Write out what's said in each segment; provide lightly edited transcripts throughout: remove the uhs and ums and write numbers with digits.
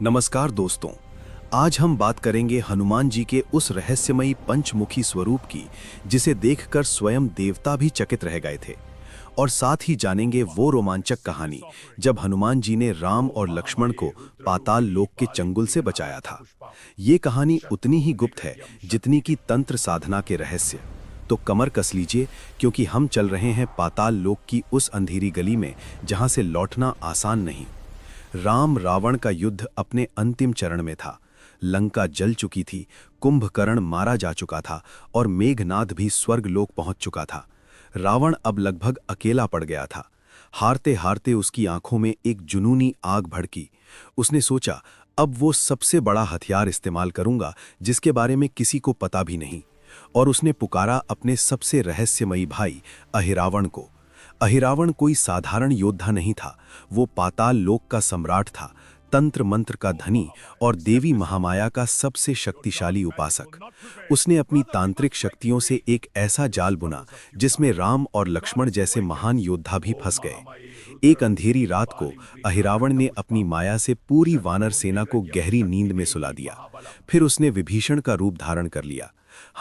नमस्कार दोस्तों। आज हम बात करेंगे हनुमान जी के उस रहस्यमयी पंचमुखी स्वरूप की जिसे देखकर स्वयं देवता भी चकित रह गए थे। और साथ ही जानेंगे वो रोमांचक कहानी जब हनुमान जी ने राम और लक्ष्मण को पाताल लोक के चंगुल से बचाया था। ये कहानी उतनी ही गुप्त है जितनी कि तंत्र साधना के रहस्य। तो कमर कस लीजिए, क्योंकि हम चल रहे हैं पाताल लोक की उस अंधेरी गली में जहां से लौटना आसान नहीं। राम रावण का युद्ध अपने अंतिम चरण में था। लंका जल चुकी थी, कुंभकर्ण मारा जा चुका था और मेघनाद भी स्वर्ग लोक पहुंच चुका था। रावण अब लगभग अकेला पड़ गया था। हारते हारते उसकी आंखों में एक जुनूनी आग भड़की। उसने सोचा, अब वो सबसे बड़ा हथियार इस्तेमाल करूंगा जिसके बारे में किसी को पता भी नहीं। और उसने पुकारा अपने सबसे रहस्यमयी भाई अहिरावण को। अहिरावण कोई साधारण योद्धा नहीं था, वो पाताल लोक का सम्राट था, तंत्र मंत्र का धनी और देवी महामाया का सबसे शक्तिशाली उपासक। उसने अपनी तांत्रिक शक्तियों से एक ऐसा जाल बुना जिसमें राम और लक्ष्मण जैसे महान योद्धा भी फंस गए। एक अंधेरी रात को अहिरावण ने अपनी माया से पूरी वानर सेना को गहरी नींद में सुला दिया। फिर उसने विभीषण का रूप धारण कर लिया।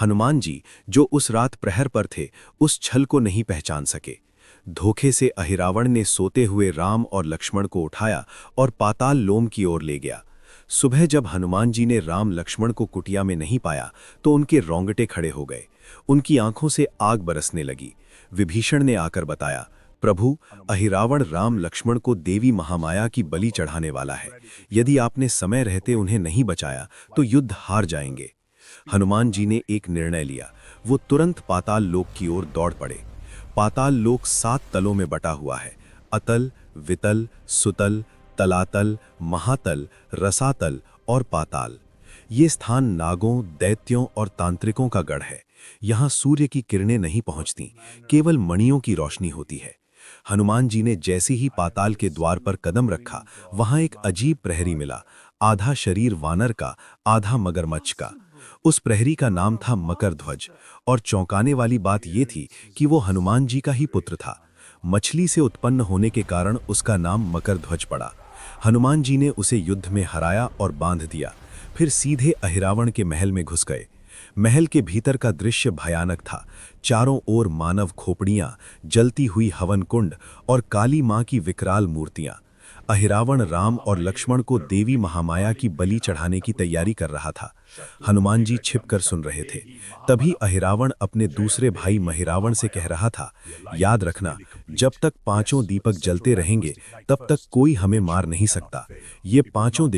हनुमान जी, जो उस रात प्रहर पर थे, उस छल को नहीं पहचान सके। धोखे से अहिरावण ने सोते हुए राम और लक्ष्मण को उठाया और पाताल लोम की ओर ले गया। सुबह जब हनुमान जी ने राम लक्ष्मण को कुटिया में नहीं पाया तो उनके रोंगटे खड़े हो गए। उनकी आंखों से आग बरसने लगी। विभीषण ने आकर बताया, प्रभु, अहिरावण राम लक्ष्मण को देवी महामाया की बलि चढ़ाने वाला है। यदि आपने समय रहते उन्हें नहीं बचाया तो युद्ध हार जाएंगे। हनुमान जी ने एक निर्णय लिया। वो तुरंत पाताल लोक की ओर दौड़ पड़े। पाताल लोक 7 तलों में बटा हुआ है: अतल, वितल, सुतल, तलातल, महातल, रसातल और पाताल। ये स्थान नागों, दैत्यों और तांत्रिकों का गढ़ है। यहाँ सूर्य की किरणें नहीं पहुँचती, केवल मणियों की रोशनी होती है। हनुमान जी ने जैसे ही पाताल के द्वार पर कदम रखा, वहां एक अजीब प्रहरी मिला, आधा शरीर वानर का, आधा मगरमच्छ का। उस प्रहरी का नाम था मकरध्वज, और चौंकाने वाली बात यह थी कि वो हनुमान जी का ही पुत्र था। मछली से उत्पन्न होने के कारण उसका नाम मकरध्वज पड़ा। हनुमान जी ने उसे युद्ध में हराया और बांध दिया। फिर सीधे अहिरावण के महल में घुस गए। महल के भीतर का दृश्य भयानक था। चारों ओर मानव खोपड़ियां, जलती हुई हवन कुंड और काली मां की विकराल मूर्तियां। अहिरावण राम और लक्ष्मण को देवी महामाया की बलि चढ़ाने की तैयारी कर रहा था। हनुमान जी छिपकर सुन रहे थे। तभी अहिरावण अपने दूसरे भाई महिरावण से कह रहा था, याद रखना, जब तक 5 दीपक जलते रहेंगे तब तक कोई हमें मार नहीं सकता। ये 5 दिशाओं